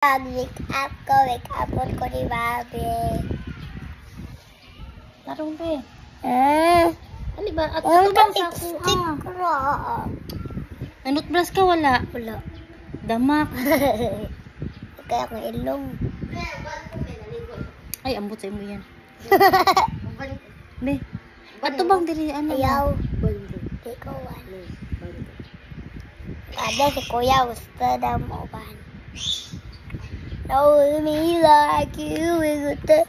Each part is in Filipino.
Wake up ko ni Bobby. Tarong be. Ano ba? At Ano ito ba ba sa lipstick ko? Nanot brush ka wala? Wala. Damak. Kaya akong ilong. Ay, ambot sa imo yan. Be. Ato bang diri ano? Ayaw. Di ko wala. Ada si Kuya gusto na mo ba? Know me like you is it?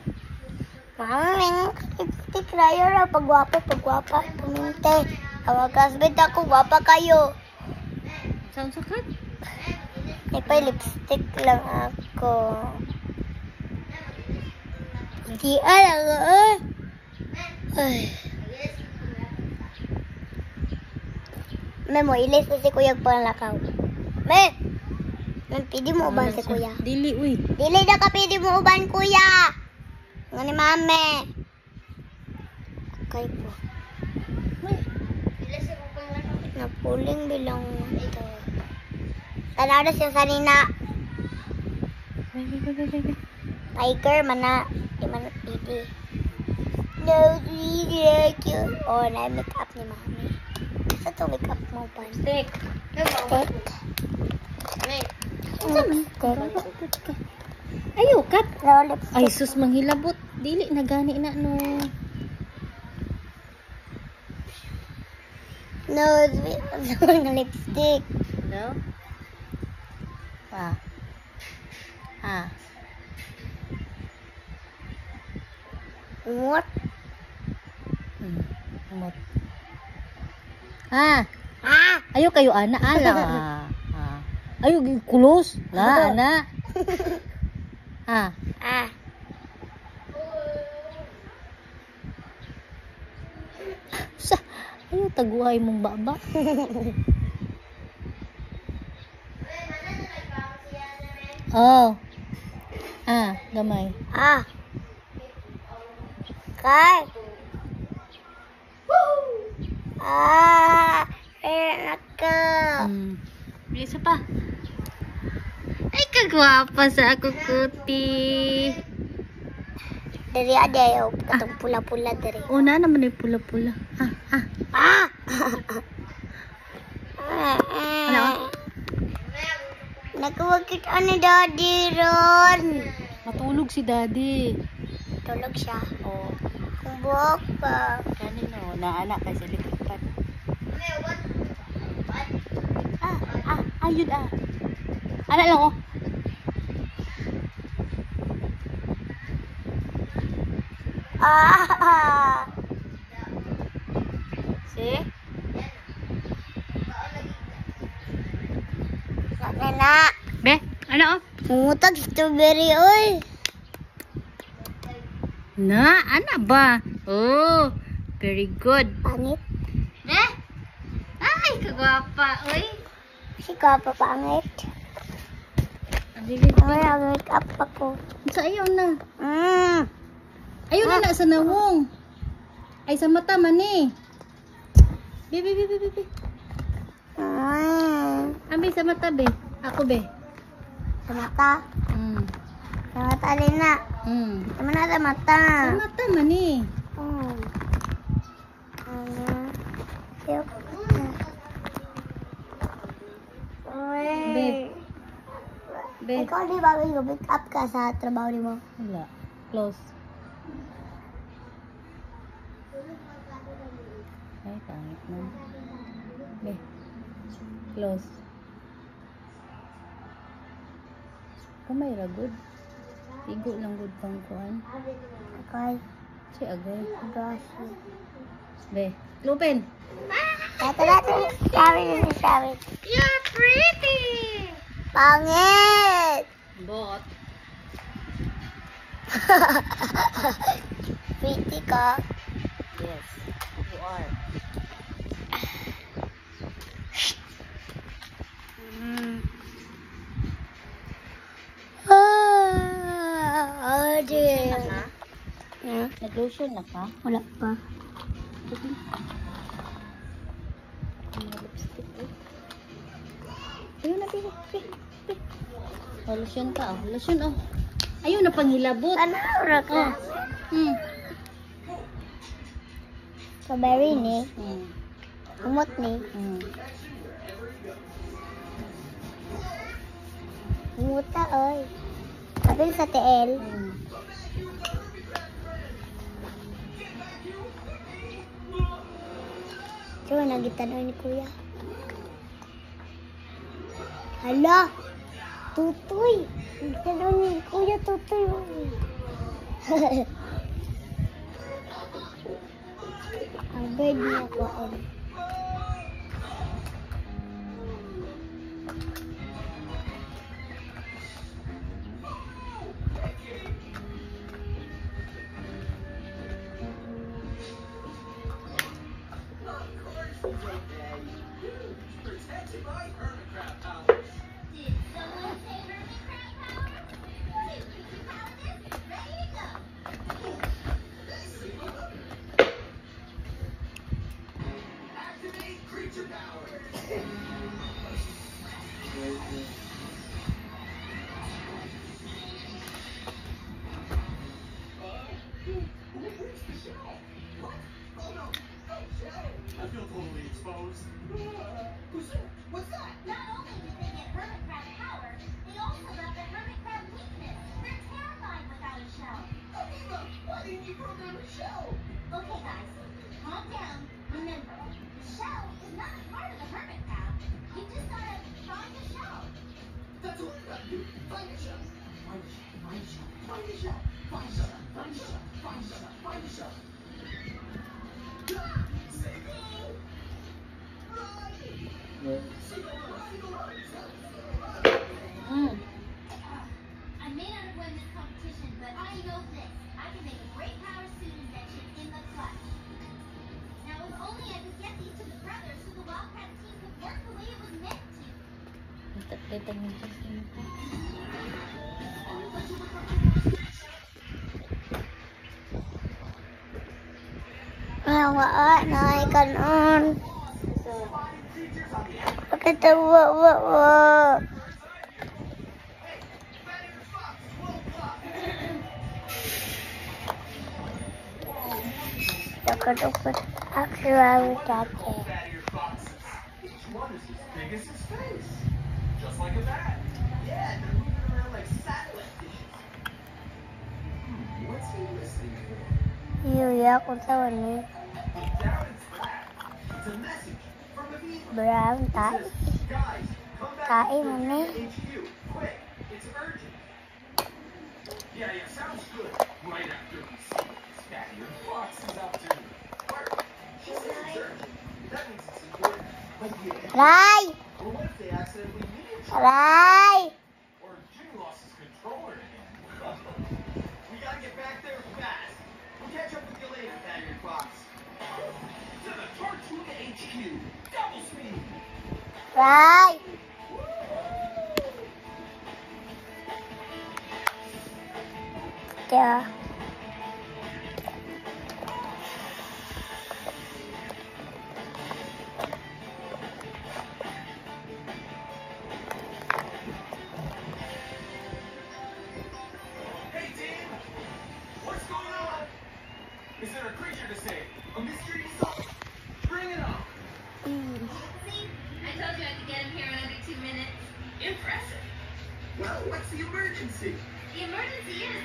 Mami, lipstick rayo ra pagwapa, puminte. Awag kasbet ako, gwapa kayo. Saan sakat? May pa lipstick lang ako. Hindi alam Ay. Memo, ilis na si Kuya panglakaw. Pidi mo uban si Kuya. Dili, uy. Dili na ka pidi mo uban, Kuya. Nga ni Mame. Okay po. Napuling bilang ito. Tanaw na siya sanina. Be. Tiger, mana. Di man pidi. No, like you. Oh, na-make up ni Mami. Sa to make up mo pa? Stick. Stick. Stick. Ayo, kat. No, lipstick. Ay, sus, manghilabot. Dili na gani na, no. No, lipstick. No? Pa. What? Umot. Ah! Ayo kayo, ana. Ala. Ayo, kulos. La, ana. Ah! Sa, ayo, taguhay mong baba. Oh. Gamay. Ah! Kay! Enak ka! Isa pa. Ay, kagwapa sa ako, kuti. Dari ada ya, katong pula-pula dari. Una naman yung pula-pula. Ah! Ano? Nagwagit ni Daddy ron. Matulog si daddy. Tulog siya. Oh. Kumbok pa. Kanino? Naanak kasi lipat. Ayun Anak lang, oh. See? Nana. Be, ano, oh? Mumutag strawberry, oy. Ano ba? Oh, very good. Pangit. Be? Ay, kagwapa, oy. Si Kapa pangit. Ay, Mag-make up ako. sa ayaw na. Mm. Ayaw na sa nawong. Ay, sa mata man eh. Be. Abi, sa mata, be. Ako, be. Sa mata. Sa mata rin na. Sa mata. Sa mata man eh. Be. Ikaw di ba mag-make up ka sa trabaho mo? Wala. Close. Ay, pangit na. Be. Close. Kamay ra good. Igo lang good pang kuan. Okay. Si agay. Brush. Be. Open. Sabi. You're pretty. Pangit! Bot. Pretty ka. Yes. You are. Dear. Nag-lotion na ka? Wala pa. Lipstick. Ayun na, Oh, lotion ka, oh. Lotion, oh. Ayun na panghilabot. Tanaw ra ka. Hmm. Strawberry ni. Hmm. Umot ni. Hmm. Umuta oy. Sabi sa TL. Hmm. Diba nagitanaw ni Kuya? Hala! Tutoy! Nagitanaw ni Kuya Tutoy. Ang bird niya ko. I feel totally exposed. What's that? Not only did they get hermit crab power, they also got the hermit crab weakness. They're terrified without a shell. Aviva, why didn't you program a shell? Okay, guys, calm down. Remember, the shell is not a part of the hermit crab. You just gotta find the shell. That's what I gotta do. Find a shell. Find a shell. Find a shell. Find a shell. Find a shell. Find a shell. Find a shell. Ah! Save me! Run! Single run! Single run! Hmm. I may not have won this competition, but I know this. I can make a great power suit invention in the clutch. Now, if only I could get these to the brothers so the Wildcat team could work the way it was meant to. Tatag mo siya sa mukha. Ay, naay kanon. Pakitawa, wa. Dapat actually dati. Fattier foxes. Each one is as big as his face. Just like a bat. Yeah, they're moving around like satellite dishes. What's he listening for? Yuya ko sa wani. Down it's that. It's a message from Aviva. Brown It ta. says, guys, come back Tae to mo ni. HQ. Quick. It's urgent. Yeah, sounds good. Right after we see what this Fattier fox is up to. Work. She says it's urgent. That means it's important. But yeah. Ray! Well, what if they accidentally leave each other? Ray! Or Jimmy lost his controller again? We gotta get back there fast. We'll catch up with you later, Fattier Fox. To the Tortuga HQ. Double speed. Ray! Yeah. Hey, team! What's going on? Is there a creature to save? A mystery to solve? Bring it on! See? I told you I could get him here in under 2 minutes. Impressive. Well, what's the emergency? The emergency is